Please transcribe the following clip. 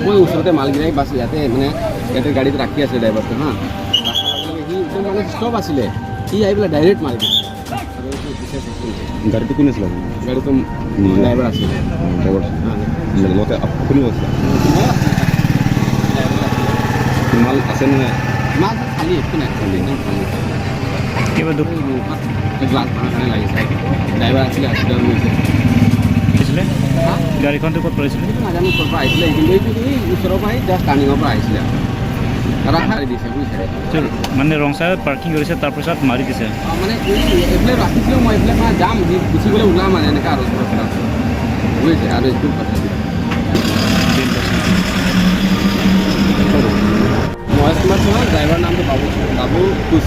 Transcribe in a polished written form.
মই ওচৰতে মালগিৰাই বাছ ইয়াতে মানে ইয়াতে গাড়ীত ৰাখি আছে ড্ৰাইভাৰটো হা সি একদম মানে ষ্টপ আছিলে সি আহি পেলাই ডাইৰেক্ট মাৰি দিছে গাড়ীটো কোন আছিলে গাড়ীটো ড্ৰাইভাৰ আছিলে ড্ৰাইভাৰ লগতে আপুনিও আছিলে মাল আছে নে মাছ খালি একো নাই একদম খালি কিবা দুখ গ্লাছ ভাঙা কাৰণে লাগিছে ড্ৰাইভাৰ আছিলে হস্পিটেল গৈছে হৈছিলে গাড়ীখনটো ক'ত পৰিছিলে নাজানো ক'ৰ পৰা আহিছিলে কিন্তু এইটো এই ওচৰৰ পৰা জাষ্ট টাৰ্ণিঙৰ পৰা আহিছিলে ৰাখা দিছে বুজিছে মানে ৰং চাইডত পাৰ্কিং কৰিছে তাৰপিছত মাৰি দিছে মানে এইফালে ৰাখিছিলোঁ মই এইফালে মানে যাম গুচি গ'লে ওলাম মানে এনেকৈ আৰু বুজিছে আৰু এইটো কথা মহেশ কুমাৰ চৌহান ড্ৰাইভাৰ নামটো বাবু কোচ